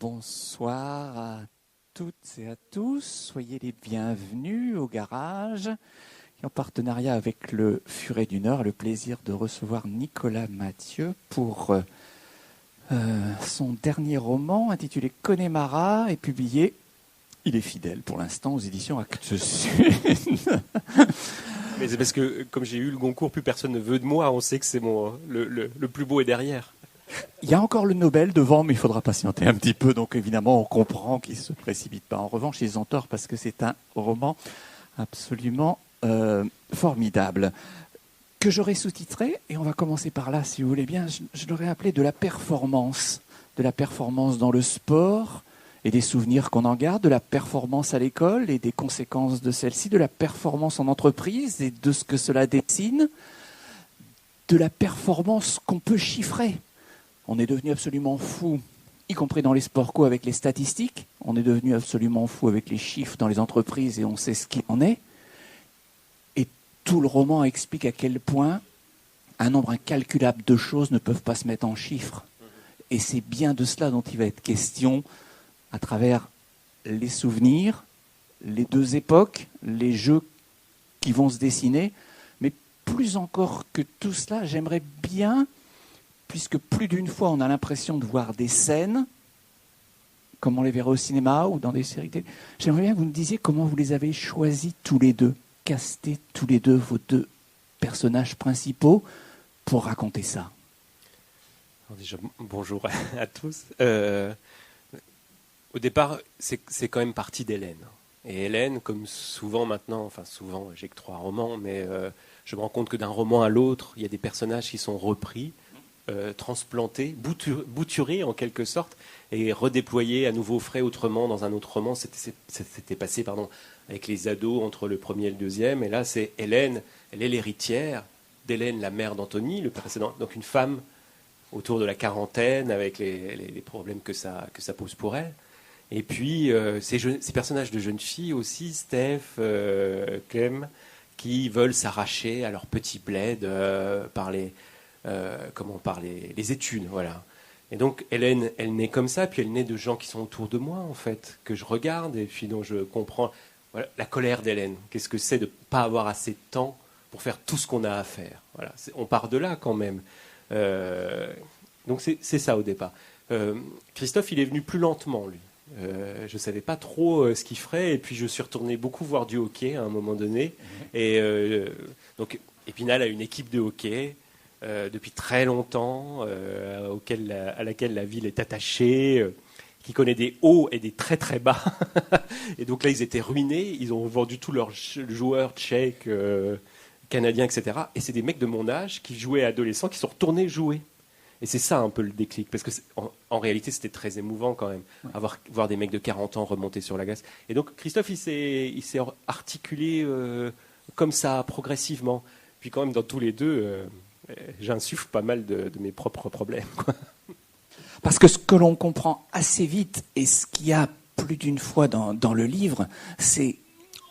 Bonsoir à toutes et à tous. Soyez les bienvenus au garage. Et en partenariat avec le Furet du Nord, le plaisir de recevoir Nicolas Mathieu pour son dernier roman intitulé Connemara et publié, il est fidèle pour l'instant, aux éditions Actes Sud. Mais c'est parce que, comme j'ai eu le Goncourt, plus personne ne veut de moi. On sait que c'est le plus beau est derrière. Il y a encore le Nobel devant, mais il faudra patienter un petit peu. Donc évidemment, on comprend qu'il ne se précipite pas. En revanche, ils ont tort parce que c'est un roman absolument formidable. Que j'aurais sous-titré, et on va commencer par là si vous voulez bien, je l'aurais appelé de la performance dans le sport et des souvenirs qu'on en garde, de la performance à l'école et des conséquences de celle-ci, de la performance en entreprise et de ce que cela dessine, de la performance qu'on peut chiffrer. On est devenu absolument fou, y compris dans les sports co avec les statistiques. On est devenu absolument fou avec les chiffres dans les entreprises et on sait ce qu'il en est. Et tout le roman explique à quel point un nombre incalculable de choses ne peuvent pas se mettre en chiffres. Et c'est bien de cela dont il va être question à travers les souvenirs, les deux époques, les jeux qui vont se dessiner. Mais plus encore que tout cela, j'aimerais bien, puisque plus d'une fois on a l'impression de voir des scènes, comme on les verrait au cinéma ou dans des séries télé, j'aimerais bien que vous me disiez comment vous les avez choisis tous les deux, castés tous les deux vos deux personnages principaux pour raconter ça. Alors déjà, bonjour à tous. Au départ, c'est quand même parti d'Hélène. Et Hélène, comme souvent maintenant, enfin souvent, j'ai que 3 romans, mais je me rends compte que d'un roman à l'autre, il y a des personnages qui sont repris, transplantés, bouturés en quelque sorte, et redéployés à nouveau frais autrement dans un autre roman. C'était passé avec les ados entre le premier et le deuxième, et là c'est Hélène, elle est l'héritière d'Hélène, la mère d'Anthony, le précédent, donc une femme autour de la quarantaine avec les problèmes que ça pose pour elle. Et puis ces personnages de jeunes filles aussi, Steph, Clem, qui veulent s'arracher à leur petit bled par les études, voilà. Et donc Hélène, elle naît comme ça, puis elle naît de gens qui sont autour de moi en fait, que je regarde et puis dont je comprends la colère d'Hélène. Qu'est-ce que c'est de ne pas avoir assez de temps pour faire tout ce qu'on a à faire. Voilà, on part de là quand même. Donc c'est ça au départ. Christophe, il est venu plus lentement lui. Je ne savais pas trop ce qu'il ferait, et puis je suis retourné beaucoup voir du hockey à un moment donné. Et donc Épinal a une équipe de hockey depuis très longtemps, à laquelle la ville est attachée, qui connaît des hauts et des très très bas. Et donc là, ils étaient ruinés, ils ont vendu tous leurs joueurs tchèques, canadiens, etc. Et c'est des mecs de mon âge qui jouaient adolescents, qui sont retournés jouer. Et c'est ça un peu le déclic, parce que en réalité c'était très émouvant quand même, voir des mecs de 40 ans remonter sur la glace. Et donc Christophe il s'est articulé comme ça progressivement. Puis quand même dans tous les deux, j'insuffle pas mal de mes propres problèmes, quoi. Parce que ce que l'on comprend assez vite, et ce qu'il y a plus d'une fois dans le livre, c'est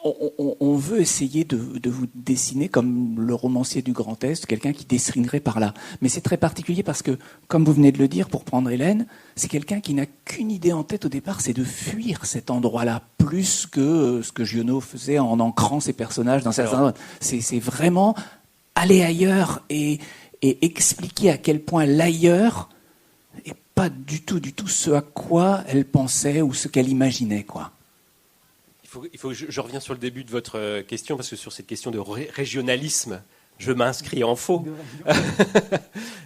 on veut essayer de vous dessiner comme le romancier du Grand Est, quelqu'un qui dessinerait par là. Mais c'est très particulier parce que, comme vous venez de le dire, pour prendre Hélène, c'est quelqu'un qui n'a qu'une idée en tête au départ, c'est de fuir cet endroit-là, plus que ce que Giono faisait en ancrant ses personnages dans certains endroits. C'est vraiment aller ailleurs et expliquer à quel point l'ailleurs n'est pas du tout ce à quoi elle pensait ou ce qu'elle imaginait, quoi. Il faut que je reviens sur le début de votre question, parce que sur cette question de régionalisme, je m'inscris en faux.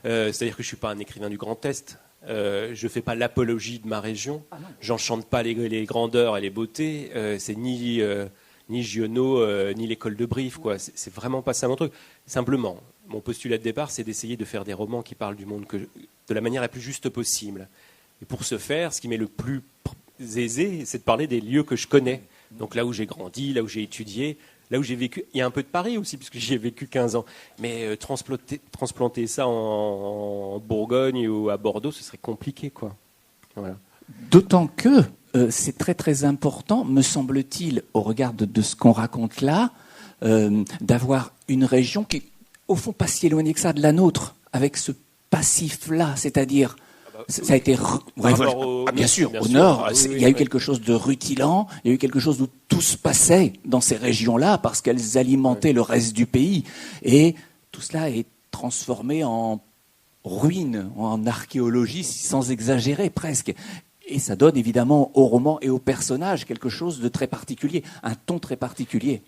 C'est-à-dire que je ne suis pas un écrivain du Grand Est. Je ne fais pas l'apologie de ma région. J'enchante pas les grandeurs et les beautés. C'est ni Giono, ni l'école de Brive, quoi. C'est vraiment pas ça mon truc. Simplement, mon postulat de départ, c'est d'essayer de faire des romans qui parlent du monde de la manière la plus juste possible. Et pour ce faire, ce qui m'est le plus aisé, c'est de parler des lieux que je connais. Donc là où j'ai grandi, là où j'ai étudié, là où j'ai vécu. Il y a un peu de Paris aussi, puisque j'y ai vécu 15 ans. Mais transplanter ça en Bourgogne ou à Bordeaux, ce serait compliqué, quoi. Voilà. D'autant que c'est très très important, me semble-t-il, au regard de ce qu'on raconte là, d'avoir une région qui est au fond pas si éloignée que ça de la nôtre, avec ce passif-là, c'est-à-dire Ça a été bien sûr, au nord, il y a eu quelque chose de rutilant, il y a eu quelque chose où tout se passait dans ces régions-là parce qu'elles alimentaient le reste du pays. Et tout cela est transformé en ruine, en archéologie, sans exagérer presque. Et ça donne évidemment au roman et au personnage quelque chose de très particulier, un ton très particulier.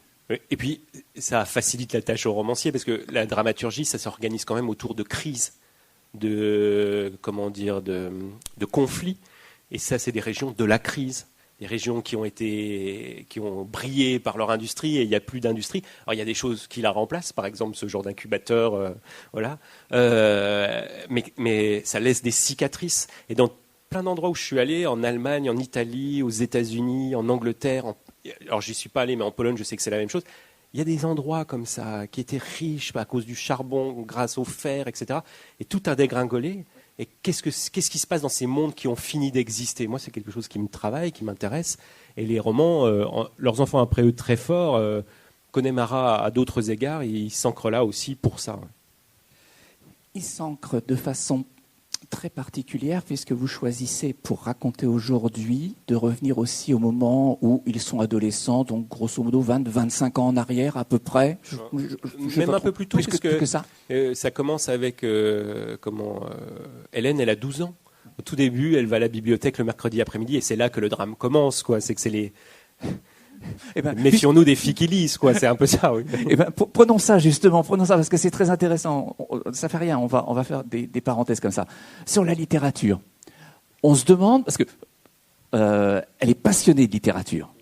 Et puis, ça facilite la tâche au romancier parce que la dramaturgie, ça s'organise quand même autour de crises, de conflits. Et ça, c'est des régions de la crise, des régions qui ont brillé par leur industrie et il n'y a plus d'industrie. Alors, il y a des choses qui la remplacent, par exemple ce genre d'incubateur, voilà. Mais ça laisse des cicatrices. Et dans plein d'endroits où je suis allé, en Allemagne, en Italie, aux États-Unis, en Angleterre, alors j'y suis pas allé, mais en Pologne, je sais que c'est la même chose. Il y a des endroits comme ça qui étaient riches à cause du charbon, grâce au fer, etc. Et tout a dégringolé. Et qu'est-ce qui se passe dans ces mondes qui ont fini d'exister? Moi, c'est quelque chose qui me travaille, qui m'intéresse. Et les romans, leurs enfants après eux très forts, Connemara à d'autres égards, ils s'ancrent là aussi pour ça. Ils s'ancrent de façon très particulière puisque vous choisissez pour raconter aujourd'hui de revenir aussi au moment où ils sont adolescents, donc grosso modo 20-25 ans en arrière à peu près. Même un peu plus tôt, plus que ça. Ça commence avec Hélène, elle a 12 ans. Au tout début, elle va à la bibliothèque le mercredi après-midi et c'est là que le drame commence, quoi. C'est que c'est les méfions-nous des filles qui lisent, quoi. C'est un peu ça, oui. Prenons ça parce que c'est très intéressant. Ça fait rien, on va faire des parenthèses comme ça. Sur la littérature, on se demande, parce que elle est passionnée de littérature.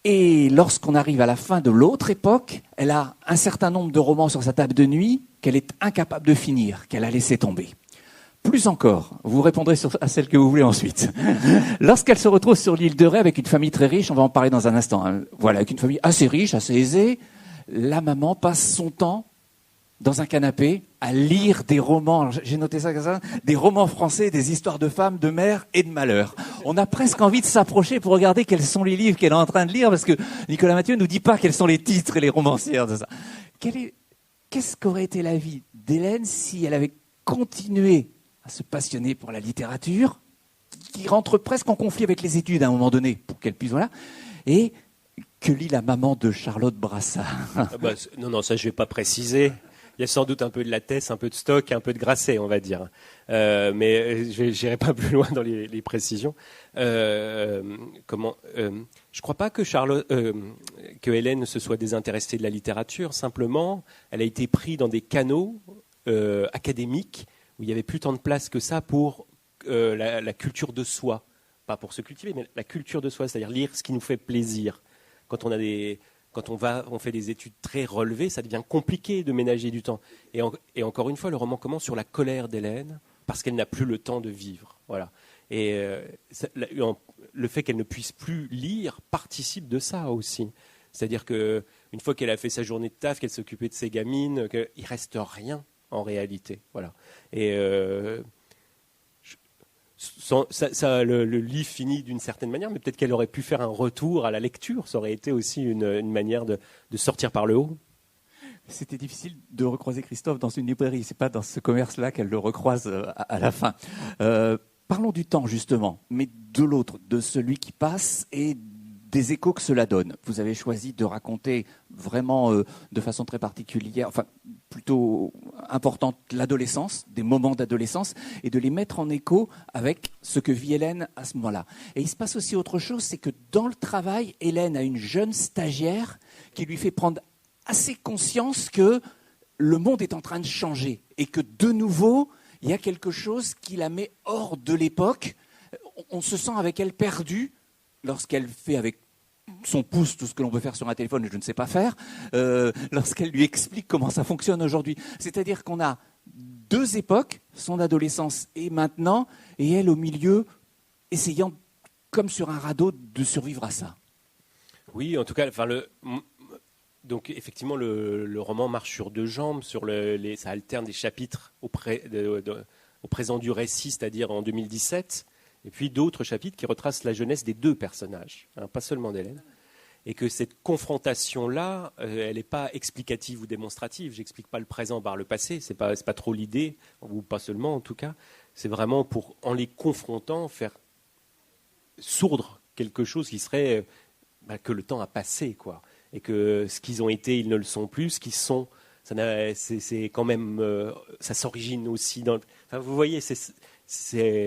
Et lorsqu'on arrive à la fin de l'autre époque, elle a un certain nombre de romans sur sa table de nuit qu'elle est incapable de finir, qu'elle a laissé tomber. Plus encore, vous répondrez à celle que vous voulez ensuite. Lorsqu'elle se retrouve sur l'île de Ré avec une famille très riche, on va en parler dans un instant, hein. Voilà, avec une famille assez riche, assez aisée, la maman passe son temps dans un canapé à lire des romans, j'ai noté ça comme ça, des romans français, des histoires de femmes, de mères et de malheurs. On a presque envie de s'approcher pour regarder quels sont les livres qu'elle est en train de lire, parce que Nicolas Mathieu ne nous dit pas quels sont les titres et les romancières de ça. Qu'est-ce qu'aurait été la vie d'Hélène si elle avait continué à se passionner pour la littérature, qui rentre presque en conflit avec les études à un moment donné, pour qu'elle puisse, voilà, et que lit la maman de Charlotte Brassard? Non, ça je vais pas préciser. Il y a sans doute un peu de Lattès, un peu de Stock, un peu de Grasset, on va dire. Mais je n'irai pas plus loin dans les précisions. Je crois pas que Hélène se soit désintéressée de la littérature. Simplement, elle a été prise dans des canaux académiques où il n'y avait plus tant de place que ça pour la culture de soi. Pas pour se cultiver, mais la culture de soi, c'est-à-dire lire ce qui nous fait plaisir. Quand on fait des études très relevées, ça devient compliqué de ménager du temps. Et encore une fois, le roman commence sur la colère d'Hélène, parce qu'elle n'a plus le temps de vivre. Voilà. Et le fait qu'elle ne puisse plus lire participe de ça aussi. C'est-à-dire qu'une fois qu'elle a fait sa journée de taf, qu'elle s'occupait de ses gamines, il ne reste rien en réalité. Voilà. Et le livre finit d'une certaine manière, mais peut-être qu'elle aurait pu faire un retour à la lecture. Ça aurait été aussi une manière de sortir par le haut. C'était difficile de recroiser Christophe dans une librairie. C'est pas dans ce commerce-là qu'elle le recroise à la fin. Parlons du temps, justement, mais de l'autre, de celui qui passe et des échos que cela donne. Vous avez choisi de raconter vraiment de façon très particulière, enfin plutôt importante, l'adolescence, des moments d'adolescence, et de les mettre en écho avec ce que vit Hélène à ce moment-là. Et il se passe aussi autre chose, c'est que dans le travail, Hélène a une jeune stagiaire qui lui fait prendre assez conscience que le monde est en train de changer et que de nouveau, il y a quelque chose qui la met hors de l'époque. On se sent avec elle perdue lorsqu'elle fait avec son pouce tout ce que l'on peut faire sur un téléphone, je ne sais pas faire, lorsqu'elle lui explique comment ça fonctionne aujourd'hui. C'est-à-dire qu'on a deux époques, son adolescence et maintenant, et elle au milieu, essayant, comme sur un radeau, de survivre à ça. Oui, en tout cas, donc effectivement, le roman marche sur deux jambes, ça alterne des chapitres au présent du récit, c'est-à-dire en 2017, et puis d'autres chapitres qui retracent la jeunesse des deux personnages, pas seulement d'Hélène. Et que cette confrontation-là, elle n'est pas explicative ou démonstrative. J'explique pas le présent par le passé, c'est pas trop l'idée, ou pas seulement en tout cas. C'est vraiment pour, en les confrontant, faire sourdre quelque chose qui serait que le temps a passé, quoi. Et que ce qu'ils ont été, ils ne le sont plus. Ce qu'ils sont, c'est quand même, ça s'origine aussi dans. Enfin, vous voyez, c'est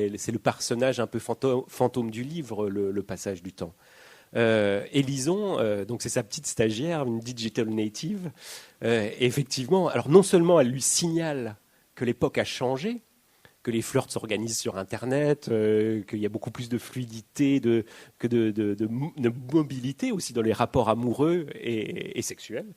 le personnage un peu fantôme du livre, le passage du temps. Et Lison, donc c'est sa petite stagiaire, une digital native. Et effectivement, alors non seulement elle lui signale que l'époque a changé, que les flirts s'organisent sur Internet, qu'il y a beaucoup plus de fluidité, de mobilité aussi dans les rapports amoureux et sexuels.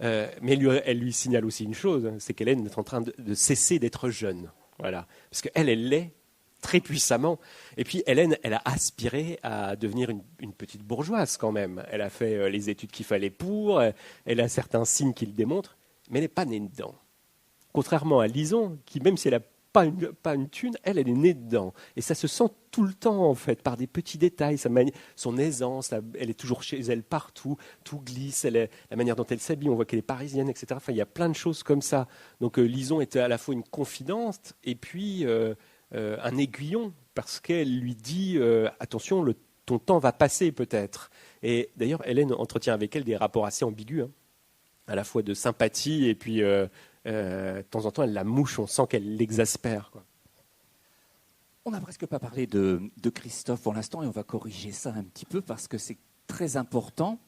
Mais elle lui signale aussi une chose, c'est qu'Hélène est en train de cesser d'être jeune. Voilà. Parce qu'elle l'est très puissamment. Et puis Hélène, elle a aspiré à devenir une petite bourgeoise quand même. Elle a fait les études qu'il fallait pour, elle a certains signes qui le démontrent, mais elle n'est pas née dedans. Contrairement à Lison, qui même si elle n'a pas une thune, elle est née dedans. Et ça se sent tout le temps, en fait, par des petits détails. Son aisance, elle est toujours chez elle partout, tout glisse, la manière dont elle s'habille, on voit qu'elle est parisienne, etc. Enfin, il y a plein de choses comme ça. Donc Lison était à la fois une confidente et puis un aiguillon, parce qu'elle lui dit attention, ton temps va passer peut-être. Et d'ailleurs, Hélène entretient avec elle des rapports assez ambigus, hein, à la fois de sympathie et puis de temps en temps, elle la mouche, on sent qu'elle l'exaspère, quoi. On n'a presque pas parlé de Christophe pour l'instant et on va corriger ça un petit peu parce que c'est très important,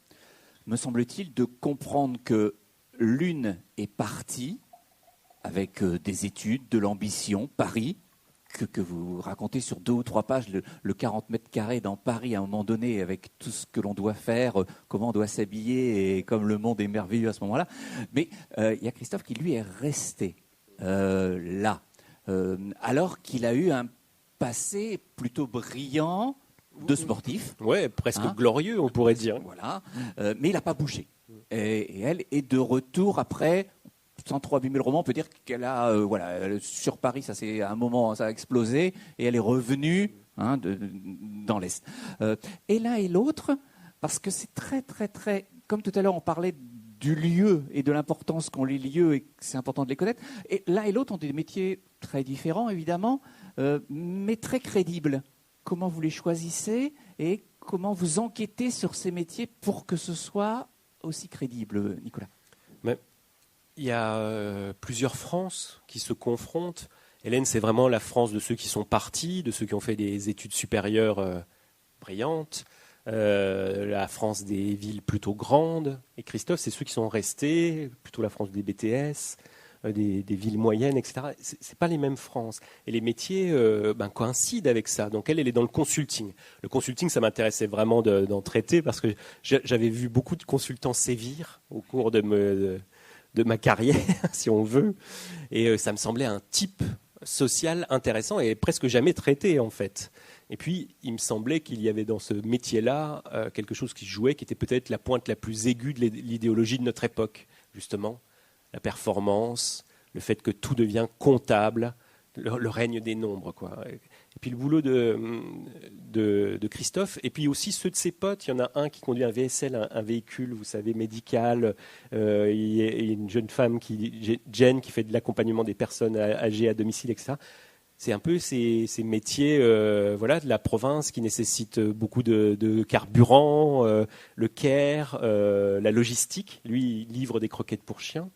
me semble-t-il, de comprendre que l'une est partie avec des études, de l'ambition, Paris, que vous racontez sur 2 ou 3 pages, le 40 mètres carrés dans Paris à un moment donné, avec tout ce que l'on doit faire, comment on doit s'habiller, et comme le monde est merveilleux à ce moment-là. Mais il y a Christophe qui, lui, est resté là, alors qu'il a eu un passé plutôt brillant de sportif. Ouais, presque glorieux, on pourrait dire. Voilà, mais il n'a pas bougé. Et elle est de retour après... Sans trop abîmer le roman, on peut dire qu'elle a, sur Paris, ça c'est à un moment, ça a explosé, et elle est revenue dans l'Est. Et l'un et l'autre, parce que c'est très, très, très, comme tout à l'heure on parlait du lieu et de l'importance qu'ont les lieux et que c'est important de les connaître, et l'un et l'autre ont des métiers très différents, évidemment, mais très crédibles. Comment vous les choisissez et comment vous enquêtez sur ces métiers pour que ce soit aussi crédible, Nicolas ? Il y a plusieurs Frances qui se confrontent. Hélène, c'est vraiment la France de ceux qui sont partis, de ceux qui ont fait des études supérieures brillantes, la France des villes plutôt grandes. Et Christophe, c'est ceux qui sont restés, plutôt la France des BTS, des villes moyennes, etc. C'est pas les mêmes France. Et les métiers coïncident avec ça. Donc elle est dans le consulting. Le consulting, ça m'intéressait vraiment d'en traiter parce que j'avais vu beaucoup de consultants sévir au cours de ma carrière, si on veut. Et ça me semblait un type social intéressant et presque jamais traité, en fait. Et puis, il me semblait qu'il y avait dans ce métier-là quelque chose qui jouait, qui était peut-être la pointe la plus aiguë de l'idéologie de notre époque, justement. La performance, le fait que tout devient comptable, le règne des nombres, quoi. Et puis le boulot de Christophe, et puis aussi ceux de ses potes. Il y en a un qui conduit un VSL, un véhicule, vous savez, médical. Il y a une jeune femme, Jen, qui fait de l'accompagnement des personnes âgées à domicile, etc. C'est un peu ces métiers de la province qui nécessitent beaucoup de carburant, le care, la logistique. Lui, il livre des croquettes pour chiens.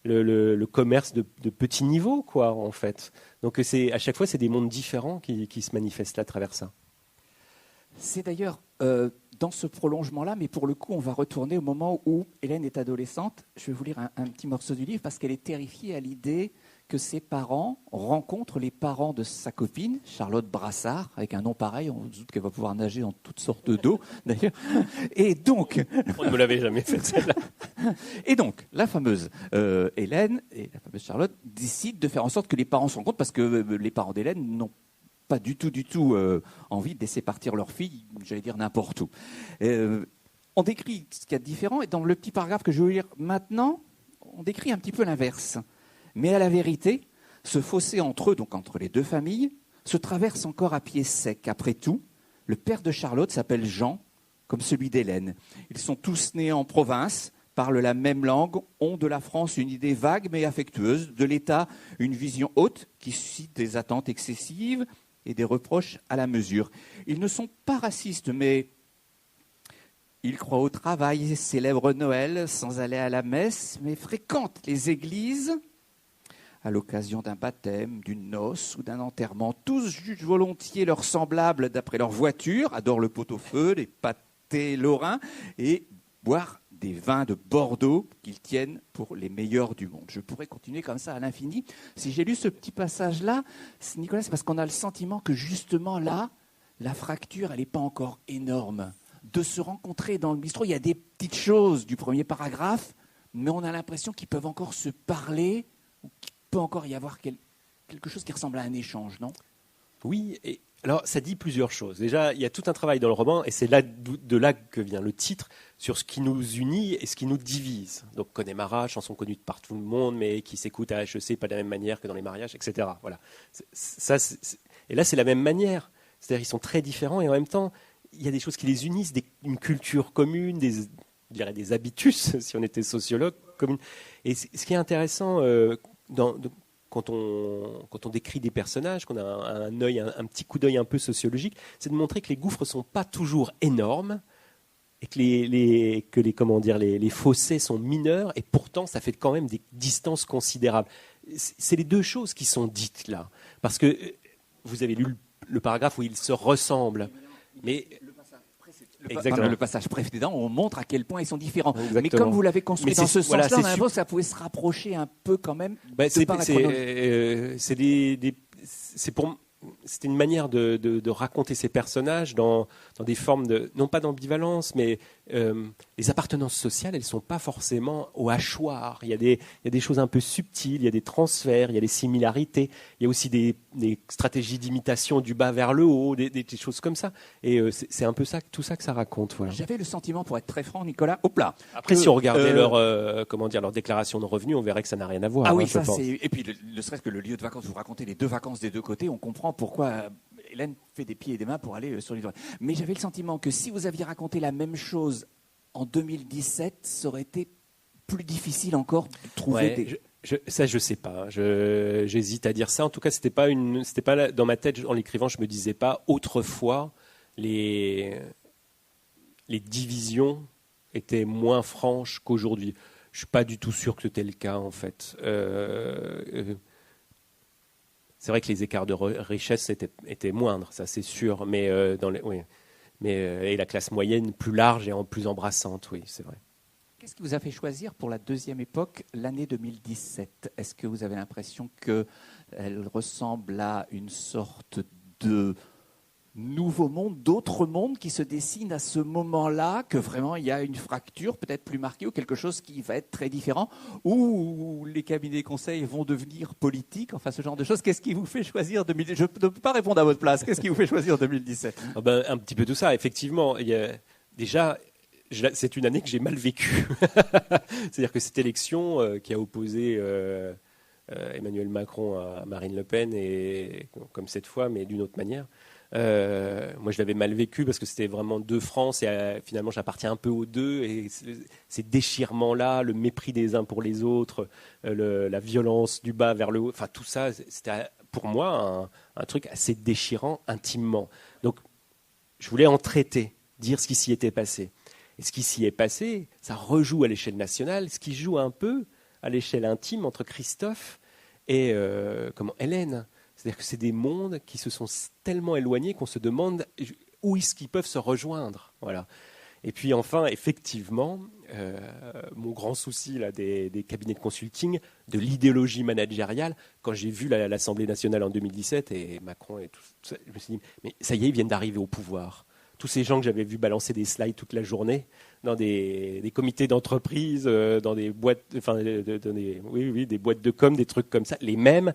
Le commerce de petit niveau, quoi, en fait. Donc à chaque fois, c'est des mondes différents qui se manifestent là à travers ça. C'est d'ailleurs dans ce prolongement-là, mais pour le coup, on va retourner au moment où Hélène est adolescente. Je vais vous lire un petit morceau du livre parce qu'elle est terrifiée à l'idée que ses parents rencontrent les parents de sa copine, Charlotte Brassard, avec un nom pareil. On se doute qu'elle va pouvoir nager en toutes sortes d'eau, d'ailleurs. Et donc... On ne me l'avait jamais fait, celle-là. Et donc, la fameuse Hélène et la fameuse Charlotte décident de faire en sorte que les parents se rencontrent parce que les parents d'Hélène n'ont pas du tout envie de laisser partir leur fille, j'allais dire n'importe où. On décrit ce qu'il y a de différent et dans le petit paragraphe que je vais vous lire maintenant, on décrit un petit peu l'inverse. Mais à la vérité, ce fossé entre eux, donc entre les deux familles, se traverse encore à pied sec. Après tout, le père de Charlotte s'appelle Jean, comme celui d'Hélène. Ils sont tous nés en province, parlent la même langue, ont de la France une idée vague mais affectueuse, de l'État une vision haute qui suscite des attentes excessives et des reproches à la mesure. Ils ne sont pas racistes, mais ils croient au travail, célèbrent Noël sans aller à la messe, mais fréquentent les églises à l'occasion d'un baptême, d'une noce ou d'un enterrement. Tous jugent volontiers leurs semblables d'après leur voiture, adorent le pot-au-feu, les pâtés lorrains et boire des vins de Bordeaux qu'ils tiennent pour les meilleurs du monde. Je pourrais continuer comme ça à l'infini. Si j'ai lu ce petit passage-là, Nicolas, c'est parce qu'on a le sentiment que justement là, la fracture, elle n'est pas encore énorme. De se rencontrer dans le bistrot, il y a des petites choses du premier paragraphe, mais on a l'impression qu'ils peuvent encore se parler, ou qu'il peut encore y avoir quelque chose qui ressemble à un échange, non ? Oui, et alors ça dit plusieurs choses. Déjà, il y a tout un travail dans le roman, et c'est là, de là que vient le titre, sur ce qui nous unit et ce qui nous divise. Donc Connemara, chanson connue par tout le monde, mais qui s'écoute à HEC pas de la même manière que dans les mariages, etc. Voilà. Et là, c'est la même manière. C'est-à-dire qu'ils sont très différents, et en même temps, il y a des choses qui les unissent, une culture commune, je dirais des habitus, si on était sociologue, commune. Et ce qui est intéressant quand on décrit des personnages, qu'on a un petit coup d'œil un peu sociologique, c'est de montrer que les gouffres ne sont pas toujours énormes et que les fossés sont mineurs, et pourtant ça fait quand même des distances considérables. C'est les deux choses qui sont dites là. Parce que vous avez lu le paragraphe où ils se ressemblent. Mais le passage précédent, on montre à quel point ils sont différents. Exactement. Mais comme vous l'avez construit dans ce sens-là, on a l'impression que ça pouvait se rapprocher un peu quand même. C'était une manière de raconter ces personnages dans des formes non pas d'ambivalence, mais les appartenances sociales, elles ne sont pas forcément au hachoir. Il y a des choses un peu subtiles, il y a des transferts, il y a des similarités, il y a aussi des stratégies d'imitation du bas vers le haut, des choses comme ça. Et c'est un peu tout ça que ça raconte. Voilà. J'avais le sentiment, pour être très franc, Nicolas, Après, si on regardait leur déclaration de revenus, on verrait que ça n'a rien à voir. Ah oui, je pense. Et puis, ne serait-ce que le lieu de vacances, vous racontez les deux vacances des deux côtés, on comprend pourquoi Hélène fait des pieds et des mains pour aller sur l'île. Mais j'avais le sentiment que si vous aviez raconté la même chose en 2017, ça aurait été plus difficile encore de trouver Ça, je sais pas. J'hésite à dire ça. En tout cas, c'était pas dans ma tête, en l'écrivant, je me disais pas autrefois les divisions étaient moins franches qu'aujourd'hui. Je suis pas du tout sûr que c'était le cas, en fait. C'est vrai que les écarts de richesse étaient moindres, ça c'est sûr, mais et la classe moyenne plus large et plus embrassante, oui, c'est vrai. Qu'est-ce qui vous a fait choisir pour la deuxième époque l'année 2017 ? Est-ce que vous avez l'impression qu'elle ressemble à une sorte de nouveau monde, d'autres mondes qui se dessinent à ce moment-là, que vraiment il y a une fracture peut-être plus marquée ou quelque chose qui va être très différent, ou les cabinets conseils vont devenir politiques, enfin ce genre de choses. Qu'est-ce qui vous fait choisir 2017 ? Je ne peux pas répondre à votre place. Qu'est-ce qui vous fait choisir 2017 ? Un petit peu tout ça, effectivement. Déjà, c'est une année que j'ai mal vécue. C'est-à-dire que cette élection qui a opposé Emmanuel Macron à Marine Le Pen, et comme cette fois, mais d'une autre manière, moi je l'avais mal vécu parce que c'était vraiment deux France et finalement j'appartiens un peu aux deux, et ces déchirements-là, le mépris des uns pour les autres, la violence du bas vers le haut, enfin tout ça, c'était pour moi un truc assez déchirant intimement. Donc je voulais en traiter, dire ce qui s'y était passé. Et ce qui s'y est passé, ça rejoue à l'échelle nationale, ce qui joue un peu à l'échelle intime entre Christophe et Hélène. C'est-à-dire que c'est des mondes qui se sont tellement éloignés qu'on se demande où est-ce qu'ils peuvent se rejoindre. Voilà. Et puis enfin, effectivement, mon grand souci là, des cabinets de consulting, de l'idéologie managériale, quand j'ai vu l'Assemblée nationale en 2017 et Macron et tout ça, je me suis dit, mais ça y est, ils viennent d'arriver au pouvoir. Tous ces gens que j'avais vus balancer des slides toute la journée dans des comités d'entreprise, dans des boîtes, des boîtes de com, des trucs comme ça, les mêmes.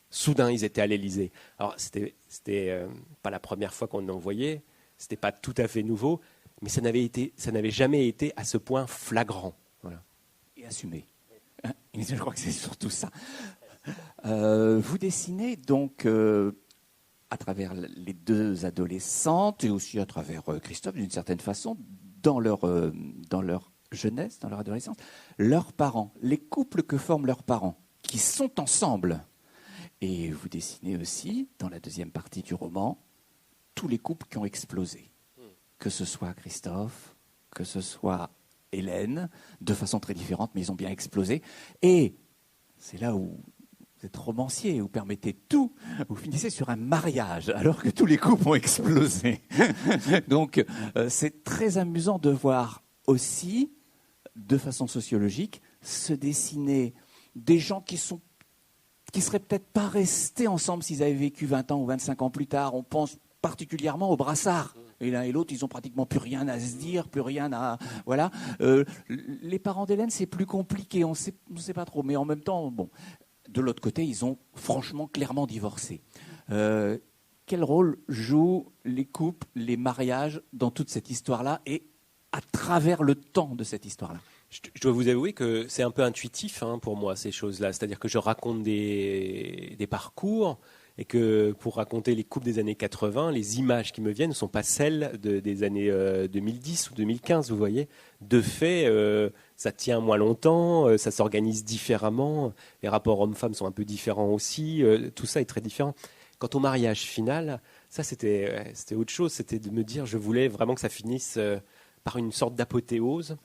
Soudain, ils étaient à l'Élysée. Alors, c'était pas la première fois qu'on en voyait, c'était pas tout à fait nouveau, mais ça n'avait jamais été à ce point flagrant. Voilà. Et assumé. Je crois que c'est surtout ça. Vous dessinez donc à travers les deux adolescentes et aussi à travers Christophe, d'une certaine façon, dans leur jeunesse, dans leur adolescence, leurs parents, les couples que forment leurs parents, qui sont ensemble. Et vous dessinez aussi, dans la deuxième partie du roman, tous les couples qui ont explosé. Que ce soit Christophe, que ce soit Hélène, de façon très différente, mais ils ont bien explosé. Et c'est là où vous êtes romancier, vous permettez tout, vous finissez sur un mariage, alors que tous les couples ont explosé. Donc, c'est très amusant de voir aussi, de façon sociologique, se dessiner des gens qui seraient peut-être pas restés ensemble s'ils avaient vécu 20 ans ou 25 ans plus tard. On pense particulièrement aux Brassard. Et l'un et l'autre, ils n'ont pratiquement plus rien à se dire, plus rien à... Voilà. Les parents d'Hélène, c'est plus compliqué, on ne sait pas trop. Mais en même temps, bon, de l'autre côté, ils ont franchement, clairement divorcé. Quel rôle jouent les couples, les mariages dans toute cette histoire-là et à travers le temps de cette histoire-là? Je dois vous avouer que c'est un peu intuitif pour moi, ces choses-là. C'est-à-dire que je raconte des parcours et que pour raconter les couples des années 80, les images qui me viennent ne sont pas celles des années 2010 ou 2015, vous voyez. De fait, ça tient moins longtemps, ça s'organise différemment, les rapports hommes-femmes sont un peu différents aussi, tout ça est très différent. Quant au mariage final, ça c'était autre chose, c'était de me dire je voulais vraiment que ça finisse par une sorte d'apothéose.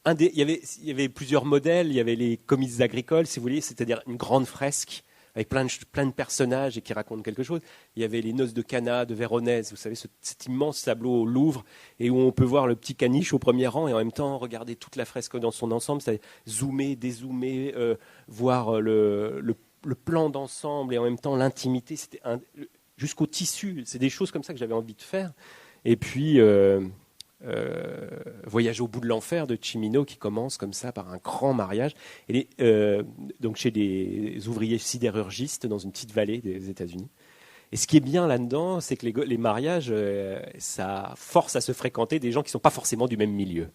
Il y avait plusieurs modèles, il y avait les comices agricoles, si vous voulez, c'est-à-dire une grande fresque avec plein de personnages et qui racontent quelque chose. Il y avait les noces de Cana de Véronèse, vous savez, cet immense tableau au Louvre, et où on peut voir le petit caniche au premier rang et en même temps regarder toute la fresque dans son ensemble, c'est zoomer, dézoomer, voir le plan d'ensemble et en même temps l'intimité, jusqu'au tissu. C'est des choses comme ça que j'avais envie de faire. Et puis... Voyage au bout de l'enfer de Cimino qui commence comme ça par un grand mariage donc chez des ouvriers sidérurgistes dans une petite vallée des États-Unis. Et ce qui est bien là-dedans, c'est que les mariages, ça force à se fréquenter des gens qui ne sont pas forcément du même milieu.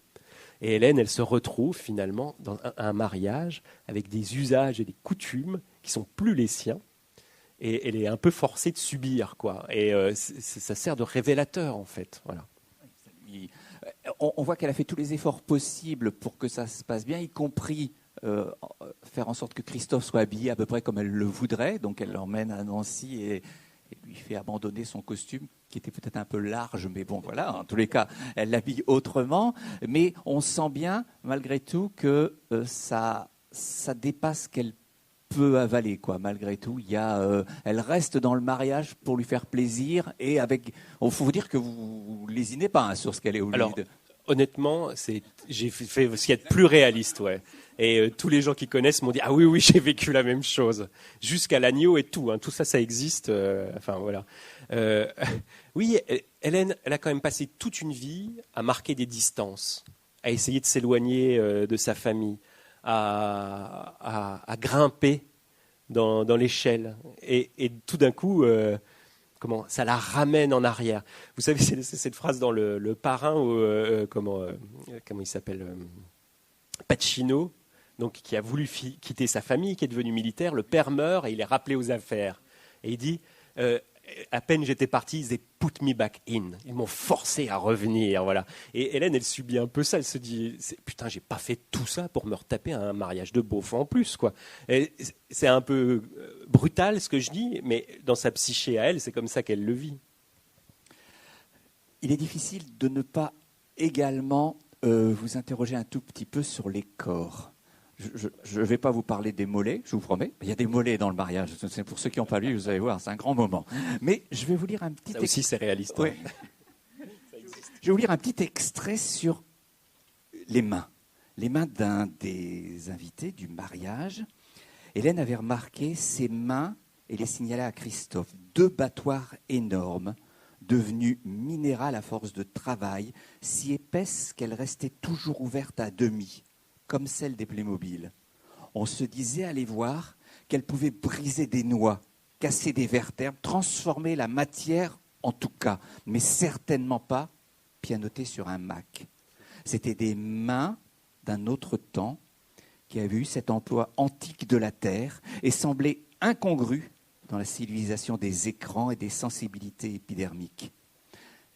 Et Hélène, elle se retrouve finalement dans un mariage avec des usages et des coutumes qui sont plus les siens. Et elle est un peu forcée de subir, quoi. Et ça sert de révélateur, en fait. Voilà. On voit qu'elle a fait tous les efforts possibles pour que ça se passe bien, y compris faire en sorte que Christophe soit habillé à peu près comme elle le voudrait. Donc elle l'emmène à Nancy et lui fait abandonner son costume qui était peut-être un peu large, mais bon voilà, en tous les cas, elle l'habille autrement. Mais on sent bien, malgré tout, que ça dépasse qu'elle peut avaler, quoi. Malgré tout, elle reste dans le mariage pour lui faire plaisir et il faut vous dire que vous lésinez pas sur ce qu'elle est au Alors, lead. Honnêtement, j'ai fait ce qu'il y a de plus réaliste, ouais. Et tous les gens qui connaissent m'ont dit ah oui, j'ai vécu la même chose, jusqu'à l'agneau et tout. Tout ça, ça existe. Enfin voilà. Oui, Hélène, elle a quand même passé toute une vie à marquer des distances, à essayer de s'éloigner de sa famille, à grimper dans l'échelle. Et tout d'un coup, ça la ramène en arrière. Vous savez, c'est cette phrase dans le Parrain, où, comment il s'appelle, Pacino, donc, qui a voulu quitter sa famille, qui est devenu militaire. Le père meurt et il est rappelé aux affaires. Et il dit... à peine j'étais parti, they put me back in. Ils m'ont forcé à revenir, voilà. Et Hélène, elle subit un peu ça. Elle se dit, putain, j'ai pas fait tout ça pour me retaper un mariage de beauf en plus, quoi. Et c'est un peu brutal ce que je dis, mais dans sa psyché à elle, c'est comme ça qu'elle le vit. Il est difficile de ne pas également vous interroger un tout petit peu sur les corps. Je ne vais pas vous parler des mollets, je vous promets. Il y a des mollets dans le mariage. C'est pour ceux qui n'ont pas lu, vous allez voir, c'est un grand moment. Mais je vais vous lire un petit... Ça aussi, c'est réaliste. Oui. Je vais vous lire un petit extrait sur les mains. Les mains d'un des invités du mariage. Hélène avait remarqué ses mains et les signala à Christophe. 2 battoirs énormes, devenues minérales à force de travail, si épaisses qu'elles restaient toujours ouvertes à demi, comme celle des Playmobil. On se disait à les voir qu'elles pouvaient briser des noix, casser des vertèbres, transformer la matière en tout cas, mais certainement pas pianoter sur un Mac. C'était des mains d'un autre temps qui avaient eu cet emploi antique de la terre et semblaient incongru dans la civilisation des écrans et des sensibilités épidermiques.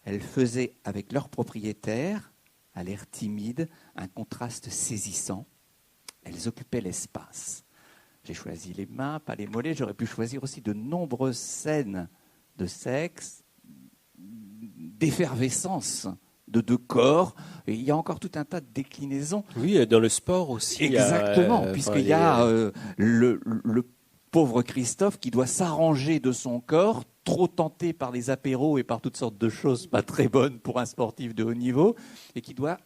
Elles faisaient avec leurs propriétaires à l'air timide, un contraste saisissant. Elles occupaient l'espace. J'ai choisi les mains, pas les mollets. J'aurais pu choisir aussi de nombreuses scènes de sexe, d'effervescence de deux corps. Et il y a encore tout un tas de déclinaisons. Oui, dans le sport aussi. Exactement, puisqu'il y a le pauvre Christophe qui doit s'arranger de son corps, trop tenté par les apéros et par toutes sortes de choses pas très bonnes pour un sportif de haut niveau, et qui doit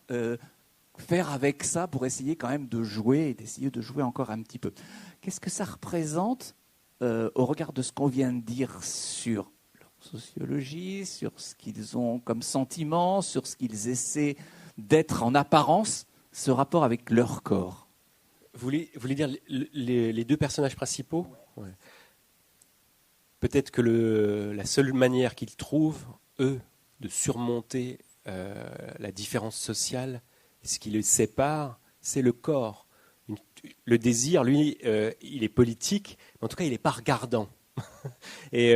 faire avec ça pour essayer quand même de jouer et d'essayer de jouer encore un petit peu. Qu'est-ce que ça représente au regard de ce qu'on vient de dire sur leur sociologie, sur ce qu'ils ont comme sentiment, sur ce qu'ils essaient d'être en apparence, ce rapport avec leur corps? Vous voulez dire les deux personnages principaux? Ouais. Peut-être que la seule manière qu'ils trouvent, eux, de surmonter la différence sociale, ce qui les sépare, c'est le corps. Le désir, lui, il est politique, mais en tout cas, il n'est pas regardant. Et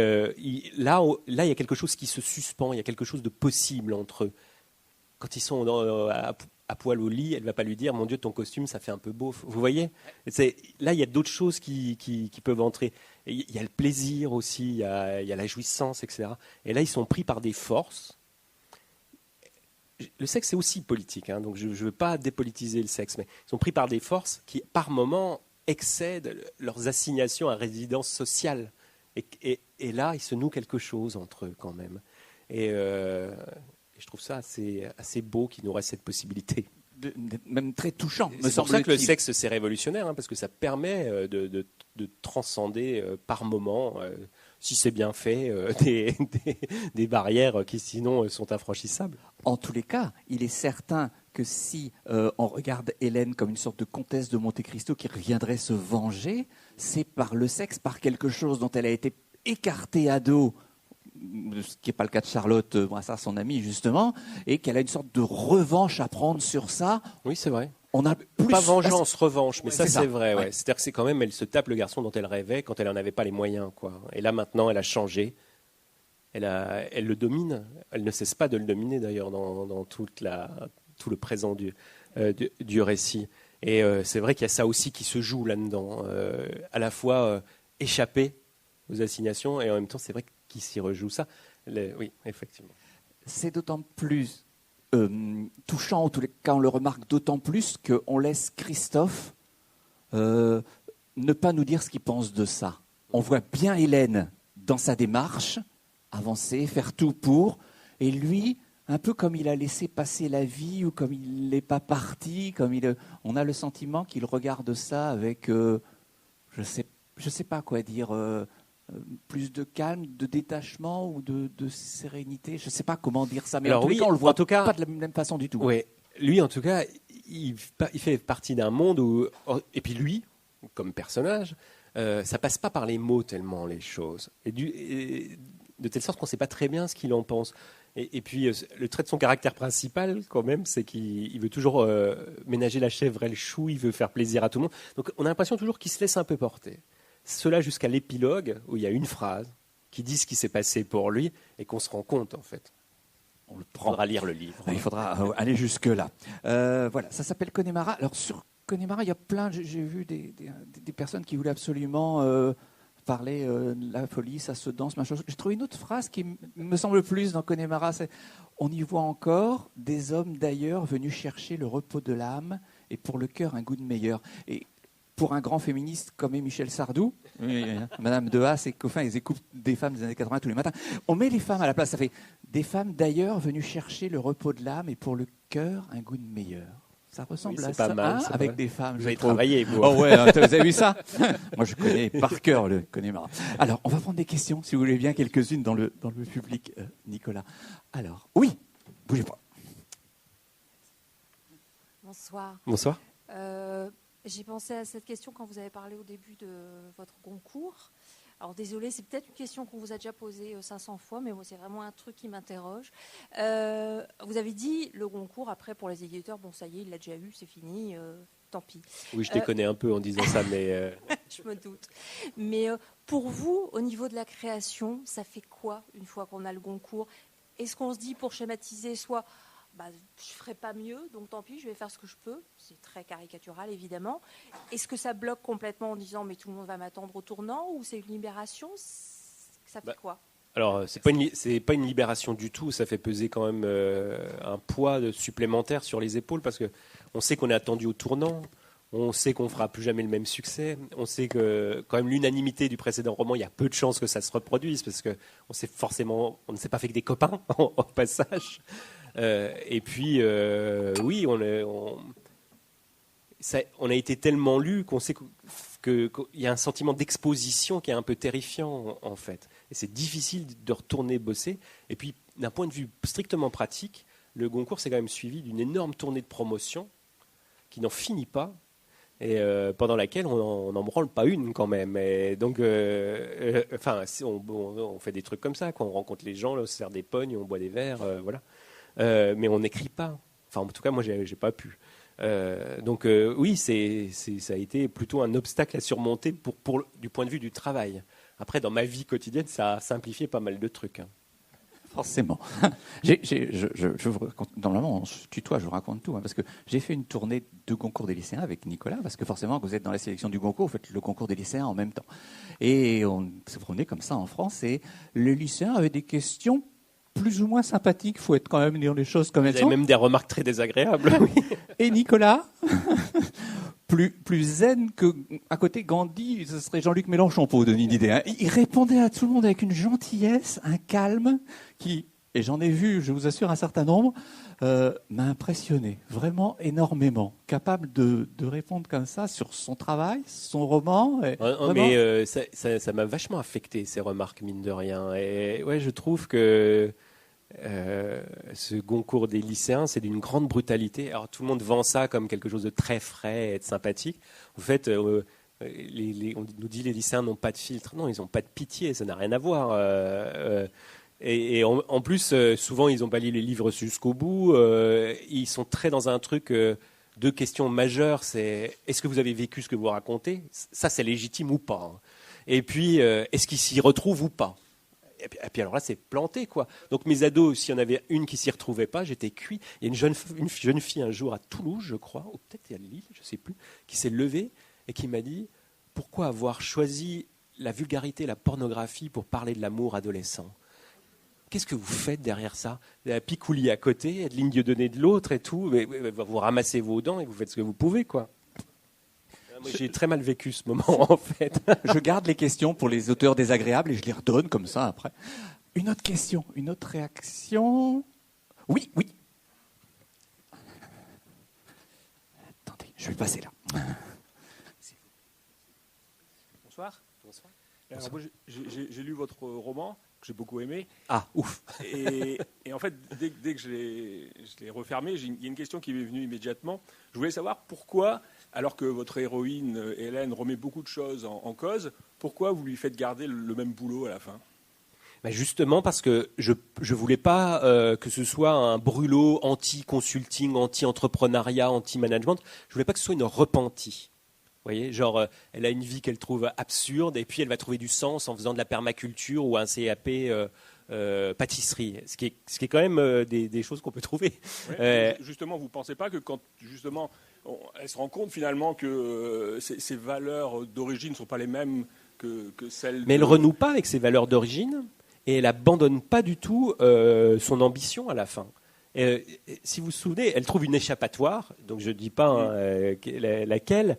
là, il y a quelque chose qui se suspend, il y a quelque chose de possible entre eux. Quand ils sont à poil au lit, elle ne va pas lui dire « Mon Dieu, ton costume, ça fait un peu beauf ». Vous voyez? Là, il y a d'autres choses qui peuvent entrer. Et il y a le plaisir aussi, il y a la jouissance, etc. Et là, ils sont pris par des forces. Le sexe, c'est aussi politique, hein, donc je ne veux pas dépolitiser le sexe, mais ils sont pris par des forces qui, par moments, excèdent leurs assignations à résidence sociale. Et là, il se noue quelque chose entre eux, quand même. Et je trouve ça assez beau qu'il nous reste cette possibilité. Même très touchant. C'est pour ça que le sexe, c'est révolutionnaire, hein, parce que ça permet de transcender par moment, si c'est bien fait, des barrières qui sinon sont infranchissables. En tous les cas, il est certain que si on regarde Hélène comme une sorte de comtesse de Monte Cristo qui reviendrait se venger, c'est par le sexe, par quelque chose dont elle a été écartée ado, ce qui n'est pas le cas de Charlotte Brassard, son amie justement, et qu'elle a une sorte de revanche à prendre sur ça. Oui, c'est vrai. On a plus... Pas vengeance, revanche, mais ouais, ça c'est vrai. Ouais. Ouais. C'est-à-dire que c'est quand même, elle se tape le garçon dont elle rêvait quand elle n'en avait pas les moyens, quoi. Et là maintenant, elle a changé. Elle le domine. Elle ne cesse pas de le dominer d'ailleurs dans tout le présent du récit. Et c'est vrai qu'il y a ça aussi qui se joue là-dedans. À la fois échapper aux assignations et en même temps, c'est vrai qu'il s'y rejoue ça. Oui, effectivement. C'est d'autant plus touchant, en tous les cas, on le remarque d'autant plus qu'on laisse Christophe ne pas nous dire ce qu'il pense de ça. On voit bien Hélène dans sa démarche, avancer, faire tout pour, et lui, un peu comme il a laissé passer la vie ou comme il n'est pas parti, on a le sentiment qu'il regarde ça avec, je sais pas quoi dire, plus de calme, de détachement ou de sérénité. Je ne sais pas comment dire ça, mais alors, en tous les cas, on le voit en tout cas, pas de la même façon du tout. Oui, lui, en tout cas, il fait partie d'un monde où... Et puis lui, comme personnage, ça passe pas par les mots tellement, les choses. Et de telle sorte qu'on ne sait pas très bien ce qu'il en pense. Et puis, le trait de son caractère principal, quand même, c'est qu'il veut toujours ménager la chèvre et le chou, il veut faire plaisir à tout le monde. Donc, on a l'impression toujours qu'il se laisse un peu porter. Cela jusqu'à l'épilogue, où il y a une phrase qui dit ce qui s'est passé pour lui et qu'on se rend compte, en fait. On le prend. Il faudra lire le livre. Il faudra aller jusque-là. Voilà, ça s'appelle Connemara. Alors, sur Connemara, il y a plein... J'ai vu des personnes qui voulaient absolument parler de la folie, ça se danse, machin. J'ai trouvé une autre phrase qui me semble plus dans Connemara. C'est « On y voit encore des hommes d'ailleurs venus chercher le repos de l'âme et pour le cœur un goût de meilleur. » Et pour un grand féministe comme est Michel Sardou, Madame de Haas et Coffin, ils écoutent des femmes des années 80 tous les matins. On met les femmes à la place. Ça fait des femmes d'ailleurs venues chercher le repos de l'âme et pour le cœur un goût de meilleur. Ça ressemble à ça, pas mal, avec des femmes. Vous avez travaillé, vous. Oh ouais, vous avez vu ça? Moi, je connais par cœur le Connemara. Alors, on va prendre des questions, si vous voulez bien, quelques-unes dans le public, Nicolas. Alors, oui, bougez pas. Bonsoir. Bonsoir. J'ai pensé à cette question quand vous avez parlé au début de votre concours. Alors désolé, c'est peut-être une question qu'on vous a déjà posée 500 fois, mais bon, c'est vraiment un truc qui m'interroge. Vous avez dit le concours, après pour les éditeurs, bon ça y est, il l'a déjà eu, c'est fini, tant pis. Oui, je déconne un peu en disant ça, mais... Je me doute. Mais pour vous, au niveau de la création, ça fait quoi une fois qu'on a le concours? Est-ce qu'on se dit, pour schématiser, soit je ferai pas mieux, donc tant pis, je vais faire ce que je peux. C'est très caricatural, évidemment. Est-ce que ça bloque complètement en disant mais tout le monde va m'attendre au tournant, ou c'est une libération? Ça fait quoi? Alors, c'est pas une libération du tout. Ça fait peser quand même un poids supplémentaire sur les épaules, parce que on sait qu'on est attendu au tournant. On sait qu'on fera plus jamais le même succès. On sait que quand même l'unanimité du précédent roman, il y a peu de chances que ça se reproduise, parce que on ne s'est pas fait que des copains au passage. Et puis, oui, on a été tellement lus qu'on sait qu'il y a un sentiment d'exposition qui est un peu terrifiant, en fait. Et c'est difficile de retourner bosser. Et puis, d'un point de vue strictement pratique, le Goncourt s'est quand même suivi d'une énorme tournée de promotion qui n'en finit pas, et pendant laquelle on n'en branle pas une quand même. Et donc, on fait des trucs comme ça, quand on rencontre les gens, là, on se sert des pognes, on boit des verres, voilà. Mais on n'écrit pas. Enfin, en tout cas, moi, j'ai pas pu. Donc, oui, ça a été plutôt un obstacle à surmonter du point de vue du travail. Après, dans ma vie quotidienne, ça a simplifié pas mal de trucs. Hein. Forcément. Normalement, on se tutoie, je vous raconte tout. Parce que j'ai fait une tournée de concours des lycéens avec Nicolas, parce que forcément, quand vous êtes dans la sélection du concours, vous faites le concours des lycéens en même temps. Et on se promenait comme ça en France, et les lycéens avaient des questions plus ou moins sympathiques. Il faut être quand même dire les choses comme elles sont. Vous avez même des remarques très désagréables. Et Nicolas, plus zen que à côté Gandhi, ce serait Jean-Luc Mélenchon pour vous donner une idée. Hein. Il répondait à tout le monde avec une gentillesse, un calme qui, et j'en ai vu, je vous assure, un certain nombre, m'a impressionné, vraiment énormément. Capable de répondre comme ça sur son travail, son roman. Mais ça m'a vachement affecté, ces remarques, mine de rien. Et ouais, je trouve que ce Goncourt des lycéens, c'est d'une grande brutalité. Alors tout le monde vend ça comme quelque chose de très frais et de sympathique. En fait, on nous dit les lycéens n'ont pas de filtre. Non, ils n'ont pas de pitié, ça n'a rien à voir. Et en plus, souvent, ils n'ont pas lu les livres jusqu'au bout. Ils sont très dans un truc, deux questions majeures. C'est est-ce que vous avez vécu ce que vous racontez? Ça, c'est légitime ou pas? Et puis, est-ce qu'ils s'y retrouvent ou pas? Et puis alors là, c'est planté, quoi. Donc mes ados, s'il y en avait une qui s'y retrouvait pas, j'étais cuit. Il y a une jeune fille un jour à Toulouse, je crois, ou peut-être à Lille, je sais plus, qui s'est levée et qui m'a dit « Pourquoi avoir choisi la vulgarité, la pornographie pour parler de l'amour adolescent ? Qu'est-ce que vous faites derrière ça ? La picoulie à côté, de ligne de nez de l'autre et tout, mais vous ramassez vos dents et vous faites ce que vous pouvez, quoi. » Moi, j'ai très mal vécu ce moment, en fait. Je garde les questions pour les auteurs désagréables et je les redonne comme ça après. Une autre question, une autre réaction. Oui. Attendez, je vais passer là. Bonsoir. Alors, moi, j'ai lu votre roman, que j'ai beaucoup aimé. Ah, ouf. Et en fait, dès que je l'ai refermé, il y a une question qui m'est venue immédiatement. Je voulais savoir pourquoi, alors que votre héroïne, Hélène, remet beaucoup de choses en cause, pourquoi vous lui faites garder le même boulot à la fin ? Justement parce que je voulais pas que ce soit un brûlot anti-consulting, anti-entrepreneuriat, anti-management. Je voulais pas que ce soit une repentie. Vous voyez, genre, elle a une vie qu'elle trouve absurde et puis elle va trouver du sens en faisant de la permaculture ou un CAP pâtisserie, ce qui est quand même des choses qu'on peut trouver. Ouais, justement, vous ne pensez pas que quand justement elle se rend compte finalement que ses valeurs d'origine ne sont pas les mêmes que celles... Mais elle ne renoue pas avec ses valeurs d'origine et elle n'abandonne pas du tout son ambition à la fin. Si vous vous souvenez, elle trouve une échappatoire, donc je ne dis pas laquelle,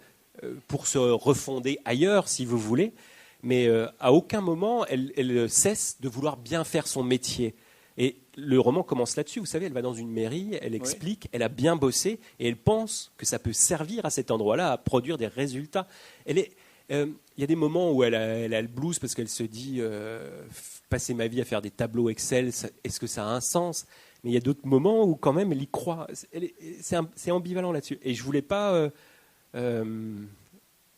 pour se refonder ailleurs, si vous voulez, mais à aucun moment, elle cesse de vouloir bien faire son métier. Et le roman commence là-dessus. Vous savez, elle va dans une mairie, elle explique, elle a bien bossé, et elle pense que ça peut servir à cet endroit-là à produire des résultats. Il y a des moments où elle a le blues parce qu'elle se dit passer ma vie à faire des tableaux Excel, est-ce que ça a un sens ? Mais il y a d'autres moments où quand même elle y croit. C'est ambivalent là-dessus. Et je voulais pas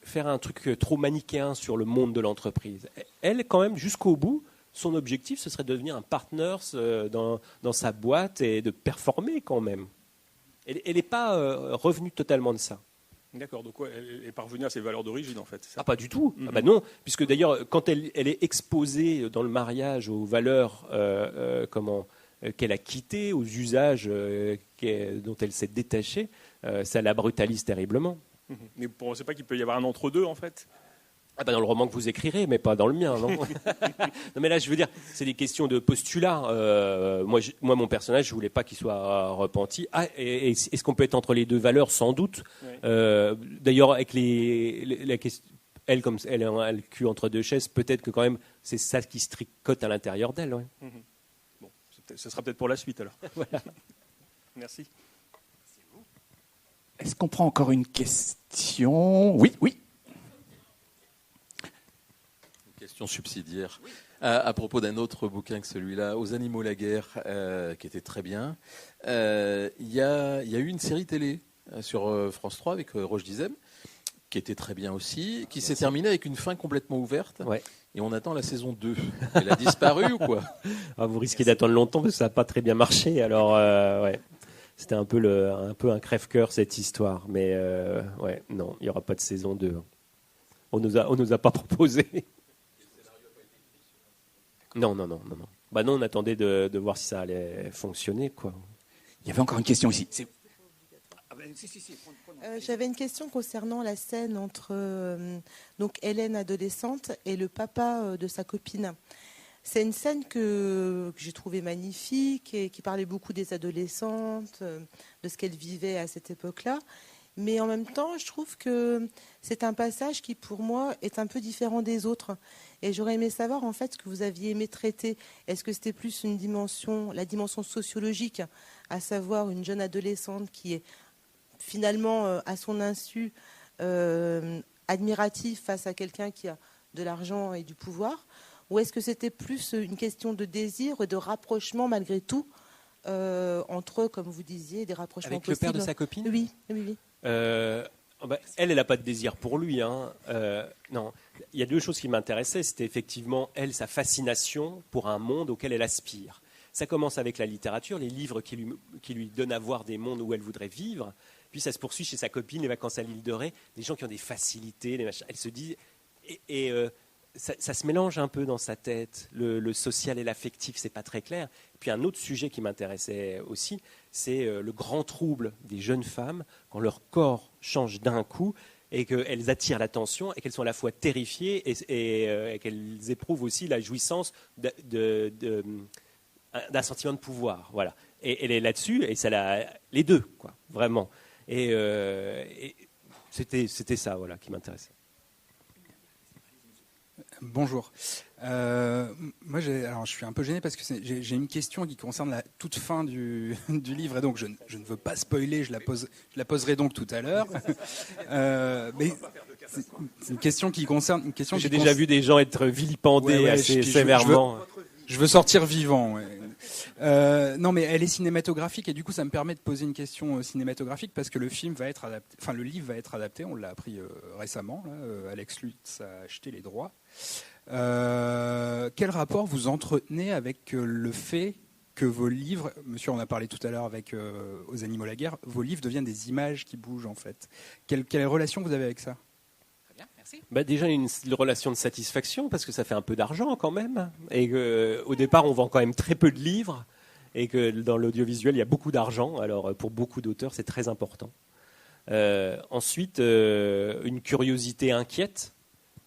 faire un truc trop manichéen sur le monde de l'entreprise. Elle, quand même, jusqu'au bout, son objectif, ce serait de devenir un partner dans sa boîte et de performer quand même. Elle n'est pas revenue totalement de ça. D'accord, donc elle est parvenue à ses valeurs d'origine en fait. Ah, pas du tout. Ah, bah non, puisque d'ailleurs, quand elle est exposée dans le mariage aux valeurs qu'elle a quittés, aux usages dont elle s'est détachée, ça la brutalise terriblement. Mais vous ne pensez pas qu'il peut y avoir un entre-deux, en fait? Dans le roman que vous écrirez, mais pas dans le mien, non. Non, mais là, je veux dire, c'est des questions de postulat. Moi, mon personnage, je voulais pas qu'il soit repenti. Et est-ce qu'on peut être entre les deux valeurs? Sans doute. Ouais. D'ailleurs, avec la question, elle, comme elle a le cul entre deux chaises, peut-être que quand même, c'est ça qui se tricote à l'intérieur d'elle. Ouais. Bon, ce sera peut-être pour la suite, alors. Voilà. Merci. Est-ce qu'on prend encore une question? Oui. Question subsidiaire. Oui. À propos d'un autre bouquin que celui-là, Aux animaux la guerre, qui était très bien. Il y a eu une série télé sur France 3 avec Roche Dizem, qui était très bien aussi, qui s'est terminée avec une fin complètement ouverte. Ouais. Et on attend la saison 2. Elle a disparu ou quoi? Vous risquez d'attendre longtemps parce que ça n'a pas très bien marché. Alors, ouais. C'était un peu un crève-cœur cette histoire. Mais ouais, non, il n'y aura pas de saison 2. On nous a pas proposé. Non. Non, on attendait de voir si ça allait fonctionner, quoi. Il y avait encore une question ici. J'avais une question concernant la scène entre donc Hélène adolescente et le papa de sa copine. C'est une scène que j'ai trouvée magnifique et qui parlait beaucoup des adolescentes, de ce qu'elles vivaient à cette époque-là. Mais en même temps, je trouve que c'est un passage qui, pour moi, est un peu différent des autres. Et j'aurais aimé savoir, en fait, ce que vous aviez aimé traiter. Est-ce que c'était plus la dimension sociologique, à savoir une jeune adolescente qui est finalement, à son insu, admirative face à quelqu'un qui a de l'argent et du pouvoir? Ou est-ce que c'était plus une question de désir et de rapprochement, malgré tout, entre eux, comme vous disiez, des rapprochements avec possibles? Le père de sa copine? Oui. Elle n'a pas de désir pour lui. Non. Il y a deux choses qui m'intéressaient. C'était effectivement, elle, sa fascination pour un monde auquel elle aspire. Ça commence avec la littérature, les livres qui lui donnent à voir des mondes où elle voudrait vivre. Puis ça se poursuit chez sa copine, les vacances à l'île de Ré, des gens qui ont des facilités, des machins. Elle se dit... Ça se mélange un peu dans sa tête, le social et l'affectif, c'est pas très clair. Puis un autre sujet qui m'intéressait aussi, c'est le grand trouble des jeunes femmes quand leur corps change d'un coup et qu'elles attirent l'attention et qu'elles sont à la fois terrifiées et qu'elles éprouvent aussi la jouissance d'un sentiment de pouvoir. Voilà. Et elle est là-dessus et les deux, quoi, vraiment. Et c'était ça, voilà, qui m'intéressait. Bonjour. Moi, je suis un peu gêné parce que j'ai une question qui concerne la toute fin du livre et donc je ne veux pas spoiler. Je la poserai donc tout à l'heure. Mais c'est une question qui concerne J'ai déjà vu des gens être vilipendés assez sévèrement. Je veux sortir vivant. Ouais. Non, mais elle est cinématographique et du coup, ça me permet de poser une question cinématographique parce que le livre va être adapté. On l'a appris récemment. Là, Alex Lutz a acheté les droits. Quel rapport vous entretenez avec le fait que vos livres, monsieur en a parlé tout à l'heure avec Aux animaux la guerre, vos livres deviennent des images qui bougent en fait. Quelle relation vous avez avec ça? Déjà, une relation de satisfaction parce que ça fait un peu d'argent quand même. Et qu'au départ, on vend quand même très peu de livres et que dans l'audiovisuel, il y a beaucoup d'argent. Alors, pour beaucoup d'auteurs, c'est très important. Ensuite, une curiosité inquiète.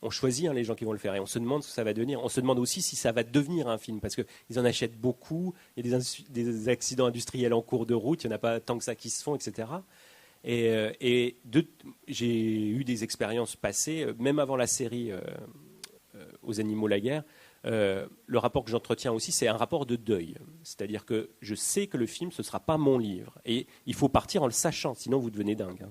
On choisit les gens qui vont le faire et on se demande ce que ça va devenir. On se demande aussi si ça va devenir un film parce qu'ils en achètent beaucoup. Il y a des accidents industriels en cours de route. Il n'y en a pas tant que ça qui se font, etc. J'ai eu des expériences passées, même avant la série Aux animaux la guerre. Le rapport que j'entretiens aussi, c'est un rapport de deuil. C'est-à-dire que je sais que le film, ce ne sera pas mon livre. Et il faut partir en le sachant, sinon vous devenez dingue.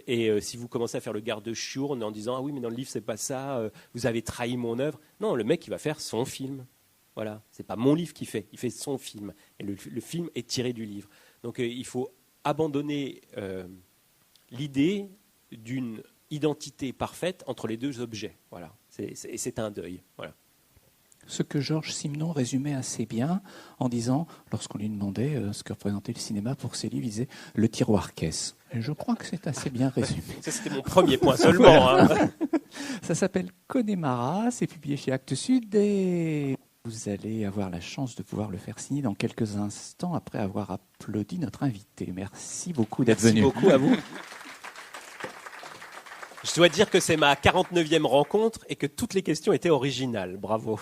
Et si vous commencez à faire le garde-chiourne en disant « Ah oui, mais dans le livre, c'est pas ça, vous avez trahi mon œuvre », non, le mec, il va faire son film. Voilà, c'est pas mon livre qu'il fait, il fait son film. Et le film est tiré du livre. Donc il faut abandonner l'idée d'une identité parfaite entre les deux objets. Voilà. C'est un deuil. Voilà. Ce que Georges Simenon résumait assez bien en disant, lorsqu'on lui demandait ce que représentait le cinéma pour ses livres, il disait « le tiroir-caisse ». Et je crois que c'est assez bien résumé. Ça, c'était mon premier point seulement. Ça s'appelle Connemara, c'est publié chez Actes Sud et Vous allez avoir la chance de pouvoir le faire signer dans quelques instants après avoir applaudi notre invité. Merci beaucoup d'être venu. Merci beaucoup à vous. Je dois dire que c'est ma 49e rencontre et que toutes les questions étaient originales. Bravo.